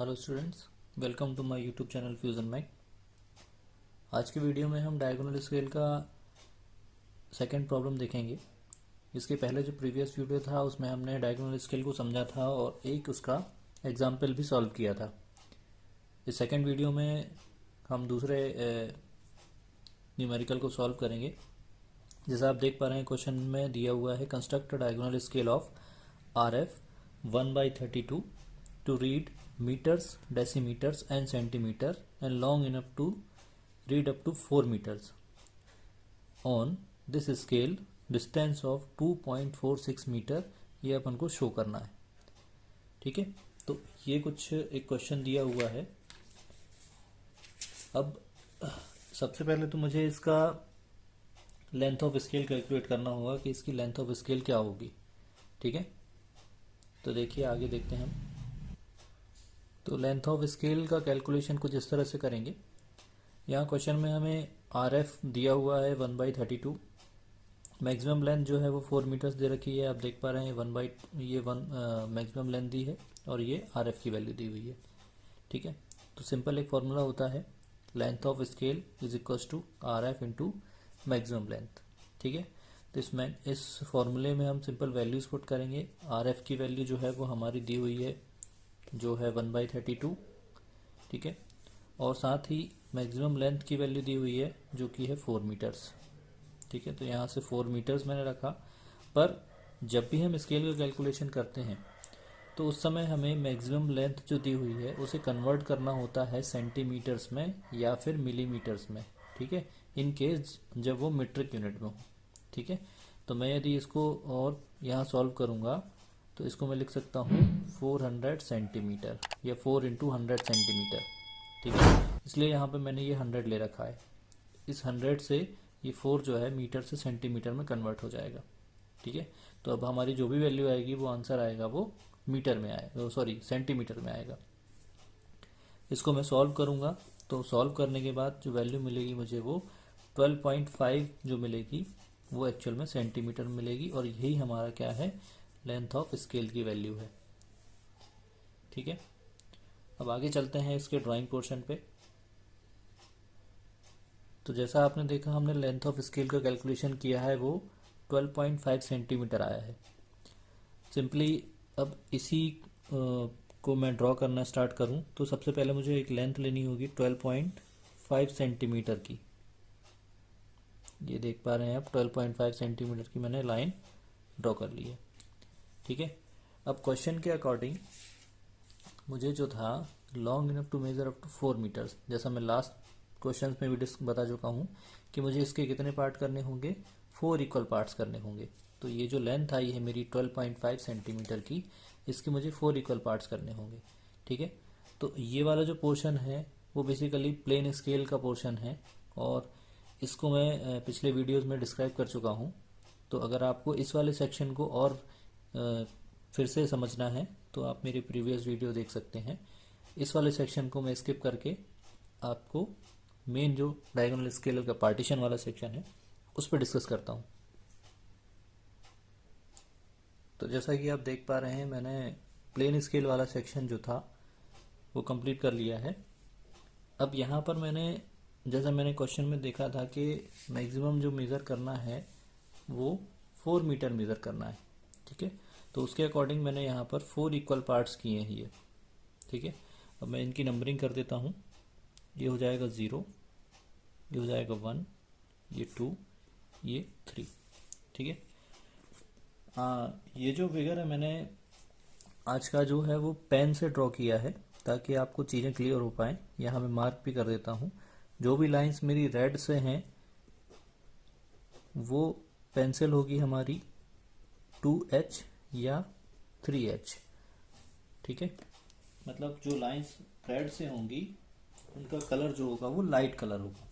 Hello students, welcome to my YouTube channel fusion mac. आज के video में हम डायगोनल स्केल का सेकंड प्रॉब्लम देखेंगे। इसके पहले जो प्रीवियस वीडियो था उसमें हमने डायगोनल स्केल को समझा था और एक उसका एग्जाम्पल भी सॉल्व किया था। इस सेकंड वीडियो में हम दूसरे न्यूमेरिकल को सॉल्व करेंगे। जैसा आप देख पा रहे हैं, क्वेश्चन में दिया हुआ है construct diagonal scale of RF 1/32 to read meters, decimeters and centimeter and long enough to read up to 4 meters. On this scale distance of 2.46 metre ये अपन को शो करना है। ठीक है, तो ये कुछ एक क्वेश्चन दिया हुआ है। अब सबसे पहले तो मुझे इसका लेंथ ऑफ स्केल कैलकुलेट करना होगा कि इसकी लेंथ ऑफ स्केल क्या होगी। ठीक है, तो देखिए आगे देखते हैं हम। तो लेंथ ऑफ स्केल का कैलकुलेशन कुछ इस तरह से करेंगे। यहाँ क्वेश्चन में हमें RF दिया हुआ है 1/32। मैक्सिमम लेंथ जो है वो 4 मीटर्स दे रखी है। आप देख पा रहे हैं ये मैक्सिमम लेंथ दी है और ये RF की वैल्यू दी हुई है। ठीक है, तो सिंपल एक फॉर्मूला होता है, length of scale is equals to RF into maximum length. ठीक है, तो इस फॉर्मूले में हम सिंपल वैल्यूज पुट करेंगे। RF की वैल्यू जो है वो हमारी दी हुई है जो है 1/32। ठीक है, और साथ ही मैक्सिमम लेंथ की वैल्यू दी हुई है जो कि है 4 मीटर्स। ठीक है, तो यहाँ से 4 मीटर्स मैंने रखा। पर जब भी हम स्केल का कैलकुलेशन करते हैं तो उस समय हमें मैक्सिमम लेंथ जो दी हुई है उसे कन्वर्ट करना होता है सेंटीमीटर्स में या फिर मिलीमीटर्स में। ठीक है, इन केस जब वो मीट्रिक यूनिट में हो। ठीक है, तो मैं यदि इसको और यहाँ सॉल्व करूँगा तो इसको मैं लिख सकता हूँ 400 सेंटीमीटर या 4 इंटू 100 सेंटीमीटर। ठीक है, इसलिए यहाँ पे मैंने ये 100 ले रखा है। इस 100 से ये 4 जो है मीटर से सेंटीमीटर में कन्वर्ट हो जाएगा। ठीक है, तो अब हमारी जो भी वैल्यू आएगी वो आंसर आएगा वो मीटर में आएगा, सॉरी सेंटीमीटर में आएगा। इसको मैं सॉल्व करूँगा तो सॉल्व करने के बाद जो वैल्यू मिलेगी मुझे वो 12.5 जो मिलेगी वो एक्चुअल में सेंटीमीटर में मिलेगी और यही हमारा क्या है, लेंथ ऑफ स्केल की वैल्यू है। ठीक है, अब आगे चलते हैं इसके ड्राइंग पोर्शन पे। तो जैसा आपने देखा हमने लेंथ ऑफ स्केल का कैलकुलेशन किया है वो 12.5 सेंटीमीटर आया है। सिंपली अब इसी को मैं ड्रॉ करना स्टार्ट करूं तो सबसे पहले मुझे एक लेंथ लेनी होगी 12.5 सेंटीमीटर की। ये देख पा रहे हैं आप, 12.5 सेंटीमीटर की मैंने लाइन ड्रॉ कर ली है। ठीक है, अब क्वेश्चन के अकॉर्डिंग मुझे जो था long enough to measure up to 4 metres, जैसा मैं लास्ट क्वेश्चन में भी बता चुका हूँ कि मुझे इसके कितने पार्ट करने होंगे, 4 इक्वल पार्ट्स करने होंगे। तो ये जो लेंथ आई है मेरी 12.5 सेंटीमीटर की, इसके मुझे 4 इक्वल पार्ट्स करने होंगे। ठीक है, तो ये वाला जो पोर्शन है वो बेसिकली प्लेन स्केल का पोर्शन है और इसको मैं पिछले वीडियोज़ में डिस्क्राइब कर चुका हूँ। तो अगर आपको इस वाले सेक्शन को और फिर से समझना है तो आप मेरे प्रीवियस वीडियो देख सकते हैं। इस वाले सेक्शन को मैं स्किप करके आपको मेन जो डायगोनल स्केल का पार्टीशन वाला सेक्शन है उस पर डिस्कस करता हूँ। तो जैसा कि आप देख पा रहे हैं मैंने प्लेन स्केल वाला सेक्शन जो था वो कंप्लीट कर लिया है। अब यहाँ पर जैसा मैंने क्वेश्चन में देखा था कि मैक्सिमम जो मेज़र करना है वो 4 मीटर मेज़र करना है। ठीक है, तो उसके अकॉर्डिंग मैंने यहाँ पर 4 इक्वल पार्ट्स किए हैं ये। ठीक है, अब मैं इनकी नंबरिंग कर देता हूँ। ये हो जाएगा 0, ये हो जाएगा 1, ये 2, ये 3। ठीक है, ये जो फिगर है मैंने आज का जो है वो पेन से ड्रॉ किया है ताकि आपको चीज़ें क्लियर हो पाएँ। यहाँ मैं मार्क भी कर देता हूँ। जो भी लाइंस मेरी रेड से हैं वो पेंसिल होगी हमारी 2H या 3H। ठीक है, मतलब जो लाइंस रेड से होंगी उनका कलर जो होगा वो लाइट कलर होगा।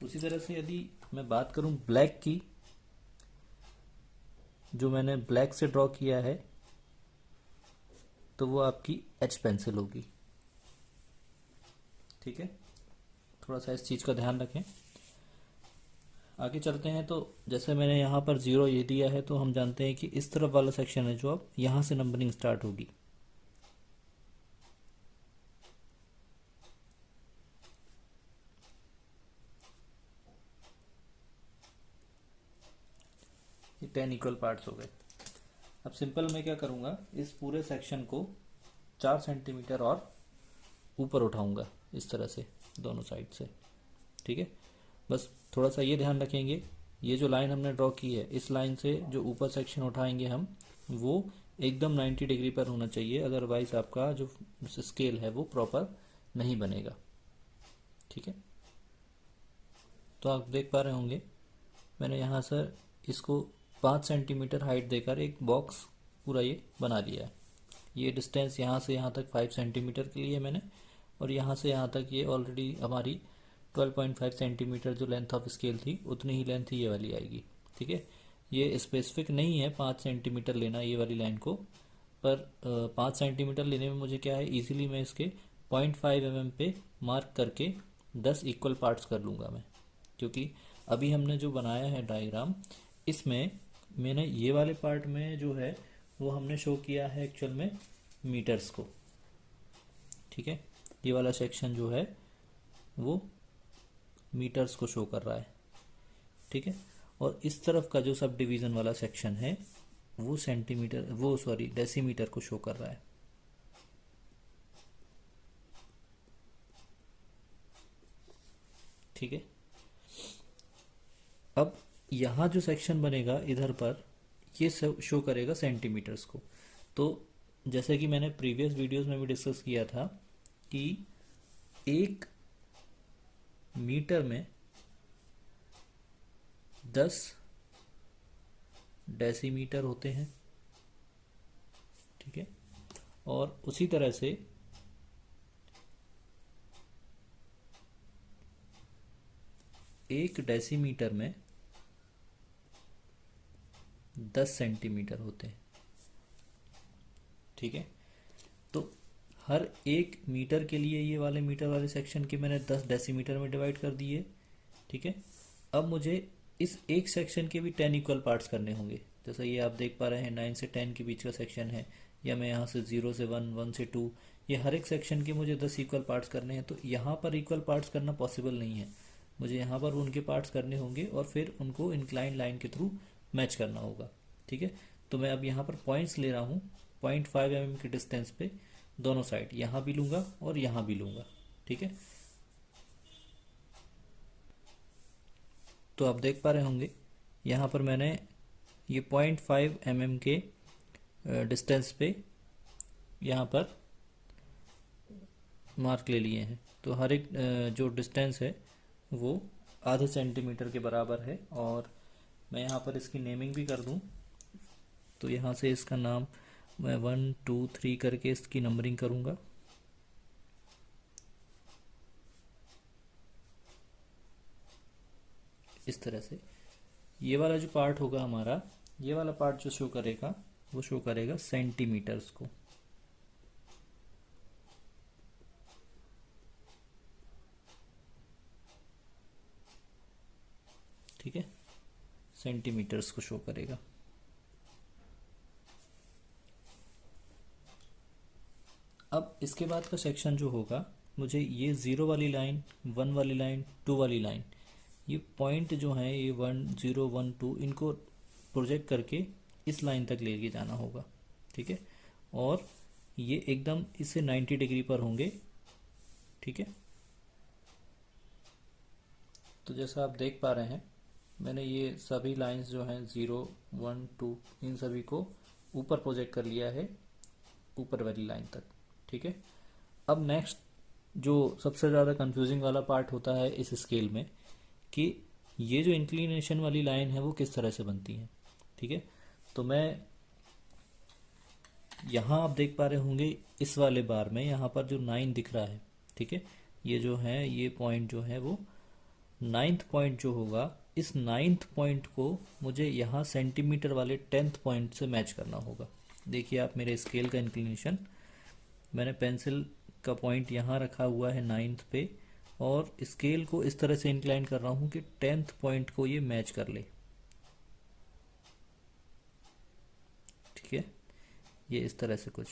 उसी तरह से यदि मैं बात करूं ब्लैक की, जो मैंने ब्लैक से ड्रॉ किया है तो वो आपकी H पेंसिल होगी। ठीक है, थोड़ा सा इस चीज़ का ध्यान रखें। आगे चलते हैं तो जैसे मैंने यहाँ पर 0 ये दिया है तो हम जानते हैं कि इस तरफ वाला सेक्शन है जो अब यहाँ से नंबरिंग स्टार्ट होगी। ये 10 इक्वल पार्ट्स हो गए। अब सिंपल मैं क्या करूँगा, इस पूरे सेक्शन को 4 सेंटीमीटर और ऊपर उठाऊंगा इस तरह से दोनों साइड से। ठीक है, बस थोड़ा सा ये ध्यान रखेंगे, ये जो लाइन हमने ड्रॉ की है इस लाइन से जो ऊपर सेक्शन उठाएंगे हम वो एकदम 90 डिग्री पर होना चाहिए, अदरवाइज आपका जो स्केल है वो प्रॉपर नहीं बनेगा। ठीक है, तो आप देख पा रहे होंगे मैंने यहाँ से इसको 5 सेंटीमीटर हाइट देकर एक बॉक्स पूरा ये बना लिया है। ये डिस्टेंस यहाँ से यहाँ तक 5 सेंटीमीटर के लिए मैंने, और यहाँ से यहाँ तक ये ऑलरेडी हमारी 12.5 सेंटीमीटर जो लेंथ ऑफ स्केल थी उतनी ही लेंथ ये वाली आएगी। ठीक है, ये स्पेसिफिक नहीं है 5 सेंटीमीटर लेना ये वाली लाइन को, पर 5 सेंटीमीटर लेने में मुझे क्या है, इजीली मैं इसके 0.5 mm पे मार्क करके 10 इक्वल पार्ट्स कर लूँगा मैं, क्योंकि अभी हमने जो बनाया है डायग्राम इसमें मैंने ये वाले पार्ट में जो है वो हमने शो किया है एक्चुअल में मीटर्स को। ठीक है, ये वाला सेक्शन जो है वो मीटर्स को शो कर रहा है। ठीक है, और इस तरफ का जो सब डिवीजन वाला सेक्शन है वो डेसीमीटर को शो कर रहा है। ठीक है, अब यहाँ जो सेक्शन बनेगा इधर पर ये शो करेगा सेंटीमीटर्स को। तो जैसे कि मैंने प्रीवियस वीडियोस में भी डिस्कस किया था कि 1 मीटर में 10 डेसीमीटर होते हैं। ठीक है, और उसी तरह से 1 डेसीमीटर में 10 सेंटीमीटर होते हैं। ठीक है, तो हर 1 मीटर के लिए ये वाले मीटर वाले सेक्शन के मैंने 10 डेसीमीटर में डिवाइड कर दिए। ठीक है, अब मुझे इस एक सेक्शन के भी 10 इक्वल पार्ट्स करने होंगे। जैसा ये आप देख पा रहे हैं 9 से 10 के बीच का सेक्शन है, या मैं यहाँ से 0 से 1, 1 से 2, ये हर एक सेक्शन के मुझे 10 इक्वल पार्ट्स करने हैं। तो यहाँ पर इक्वल पार्ट्स करना पॉसिबल नहीं है, मुझे यहाँ पर उनके पार्ट्स करने होंगे और फिर उनको इंक्लाइन लाइन के थ्रू मैच करना होगा। ठीक है, तो मैं अब यहाँ पर पॉइंट्स ले रहा हूँ 0.5 mm के डिस्टेंस पे दोनों साइड, यहाँ भी लूँगा और यहाँ भी लूँगा। ठीक है, तो आप देख पा रहे होंगे यहाँ पर मैंने ये 0.5 mm के डिस्टेंस पे यहाँ पर मार्क ले लिए हैं। तो हर एक जो डिस्टेंस है वो आधे सेंटीमीटर के बराबर है, और मैं यहाँ पर इसकी नेमिंग भी कर दूँ तो यहाँ से इसका नाम मैं 1 2 3 करके इसकी नंबरिंग करूँगा। इस तरह से ये वाला जो पार्ट होगा हमारा, ये वाला पार्ट जो शो करेगा वो शो करेगा सेंटीमीटर्स को। ठीक है, सेंटीमीटर्स को शो करेगा। अब इसके बाद का सेक्शन जो होगा, मुझे ये 0 वाली लाइन, 1 वाली लाइन, 2 वाली लाइन, ये पॉइंट जो है ये 1 0 1 2 इनको प्रोजेक्ट करके इस लाइन तक लेके जाना होगा। ठीक है, और ये एकदम इससे 90 डिग्री पर होंगे। ठीक है, तो जैसा आप देख पा रहे हैं मैंने ये सभी लाइंस जो हैं 0 1 2 इन सभी को ऊपर प्रोजेक्ट कर लिया है ऊपर वाली लाइन तक। ठीक है, अब नेक्स्ट जो सबसे ज़्यादा कंफ्यूजिंग वाला पार्ट होता है इस स्केल में कि ये जो इंक्लिनेशन वाली लाइन है वो किस तरह से बनती है। ठीक है, तो मैं यहाँ आप देख पा रहे होंगे इस वाले बार में यहाँ पर जो 9 दिख रहा है। ठीक है, ये जो है ये पॉइंट जो है वो 9th पॉइंट जो होगा, इस 9th पॉइंट को मुझे यहाँ सेंटीमीटर वाले 10th पॉइंट से मैच करना होगा। देखिए आप मेरे स्केल का इंक्लिनेशन, मैंने पेंसिल का पॉइंट यहाँ रखा हुआ है 9th पे, और स्केल को इस तरह से इंक्लाइन कर रहा हूँ कि 10th पॉइंट को ये मैच कर ले। ठीक है, ये इस तरह से कुछ,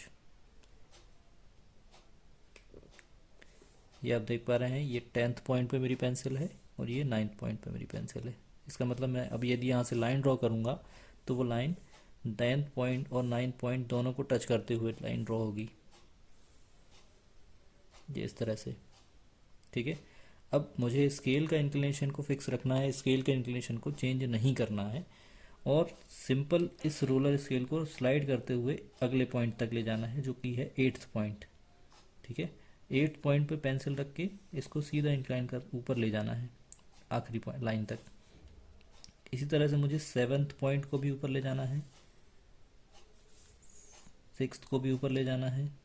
ये आप देख पा रहे हैं ये 10th पॉइंट पे मेरी पेंसिल है और ये 9th पॉइंट पे मेरी पेंसिल है। इसका मतलब मैं अब यदि यहाँ से लाइन ड्रॉ करूँगा तो वो लाइन 10th पॉइंट और 9th पॉइंट दोनों को टच करते हुए लाइन ड्रॉ होगी, ये इस तरह से। ठीक है, अब मुझे स्केल का इंक्लिनेशन को फिक्स रखना है, स्केल के इंक्लिनेशन को चेंज नहीं करना है, और सिंपल इस रोलर स्केल को स्लाइड करते हुए अगले पॉइंट तक ले जाना है, जो कि है 8th पॉइंट। ठीक है, 8th पॉइंट पे पेंसिल रख के इसको सीधा इंक्लाइन कर ऊपर ले जाना है आखिरी पॉइंट लाइन तक। इसी तरह से मुझे 7th पॉइंट को भी ऊपर ले जाना है, 6th को भी ऊपर ले जाना है।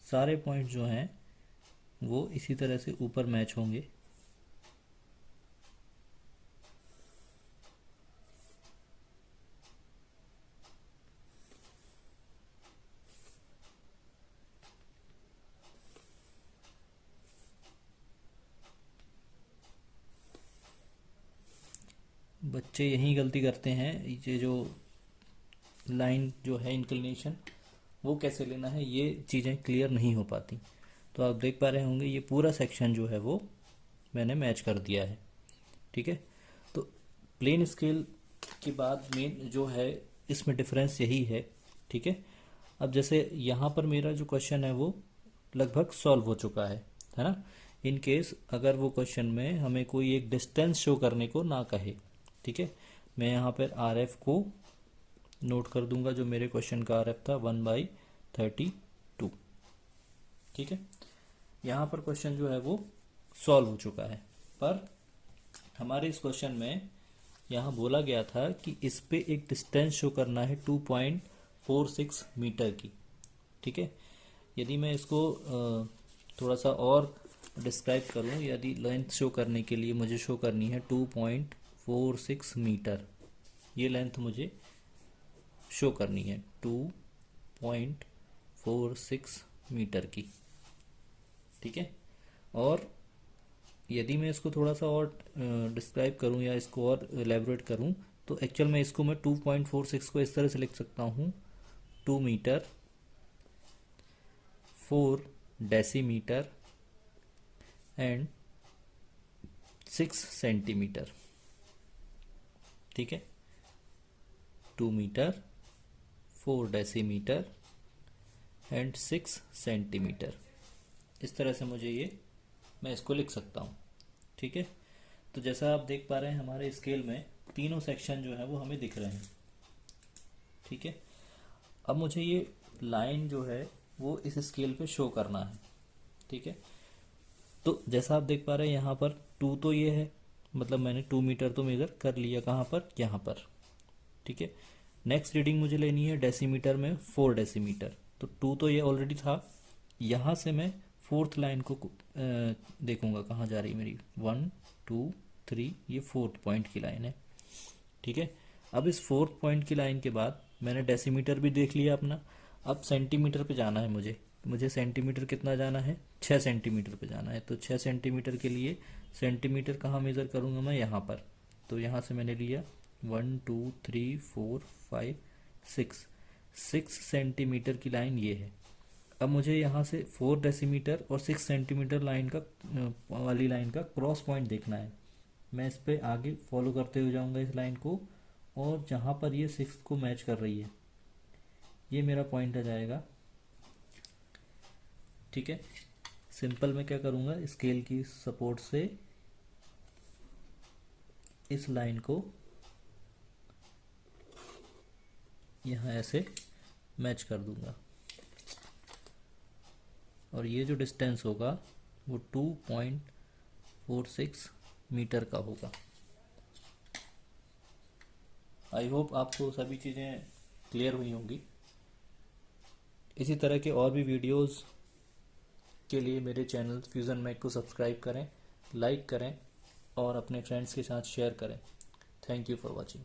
सारे पॉइंट जो हैं वो इसी तरह से ऊपर मैच होंगे। बच्चे यही गलती करते हैं, ये जो लाइन जो है इंक्लिनेशन वो कैसे लेना है, ये चीज़ें क्लियर नहीं हो पाती। तो आप देख पा रहे होंगे ये पूरा सेक्शन जो है वो मैंने मैच कर दिया है। ठीक है, तो प्लेन स्केल के बाद मेन जो है इसमें डिफरेंस यही है। ठीक है, अब जैसे यहाँ पर मेरा जो क्वेश्चन है वो लगभग सॉल्व हो चुका है ना। इन केस अगर वो क्वेश्चन में हमें कोई एक डिस्टेंस शो करने को ना कहे, ठीक है, मैं यहाँ पर आर एफ को नोट कर दूंगा, जो मेरे क्वेश्चन का आर एफ था 1/32। ठीक है, यहाँ पर क्वेश्चन जो है वो सॉल्व हो चुका है, पर हमारे इस क्वेश्चन में यहाँ बोला गया था कि इस पे एक डिस्टेंस शो करना है 2.46 मीटर की। ठीक है, यदि मैं इसको थोड़ा सा और डिस्क्राइब करूँ, यदि लेंथ शो करने के लिए मुझे शो करनी है 2.46 मीटर, ये लेंथ मुझे शो करनी है 2.46 मीटर की। ठीक है, और यदि मैं इसको थोड़ा सा और डिस्क्राइब करूं या इसको और एलेबोरेट करूं, तो एक्चुअल में इसको मैं 2.46 को इस तरह से लिख सकता हूं, 2 मीटर 4 डेसीमीटर एंड 6 सेंटीमीटर। ठीक है, 2 मीटर 4 डेसीमीटर एंड 6 सेंटीमीटर, इस तरह से मुझे ये मैं इसको लिख सकता हूँ। ठीक है, तो जैसा आप देख पा रहे हैं हमारे स्केल में तीनों सेक्शन जो है वो हमें दिख रहे हैं। ठीक है, अब मुझे ये लाइन जो है वो इस स्केल पे शो करना है। ठीक है, तो जैसा आप देख पा रहे हैं यहाँ पर 2 तो ये है, मतलब मैंने 2 मीटर तो मेजर कर लिया, कहाँ पर, यहाँ पर। ठीक है, नेक्स्ट रीडिंग मुझे लेनी है डेसीमीटर में 4 डेसीमीटर, तो 2 तो ये ऑलरेडी था। यहाँ से मैं 4th लाइन को देखूंगा कहाँ जा रही मेरी, 1 2 3, ये 4th पॉइंट की लाइन है। ठीक है, अब इस 4th पॉइंट की लाइन के बाद मैंने डेसीमीटर भी देख लिया अपना, अब सेंटीमीटर पे जाना है मुझे सेंटीमीटर कितना जाना है, 6 सेंटीमीटर पे जाना है। तो 6 सेंटीमीटर के लिए सेंटीमीटर कहाँ मेज़र करूँगा मैं, यहाँ पर। तो यहाँ से मैंने लिया 1 2 3 4 5 6 सेंटीमीटर की लाइन ये है। अब मुझे यहाँ से 4 डेसीमीटर और 6 सेंटीमीटर लाइन का वाली लाइन का क्रॉस पॉइंट देखना है। मैं इस पे आगे फॉलो करते हुए जाऊँगा इस लाइन को, और जहाँ पर ये 6 को मैच कर रही है ये मेरा पॉइंट आ जाएगा। ठीक है, सिंपल मैं क्या करूँगा, स्केल की सपोर्ट से इस लाइन को यहाँ ऐसे मैच कर दूंगा, और ये जो डिस्टेंस होगा वो 2.46 मीटर का होगा। आई होप आपको सभी चीज़ें क्लियर हुई होंगी। इसी तरह के और भी वीडियोस के लिए मेरे चैनल फ्यूज़न मैक को सब्सक्राइब करें, लाइक करें और अपने फ्रेंड्स के साथ शेयर करें। Thank you for watching.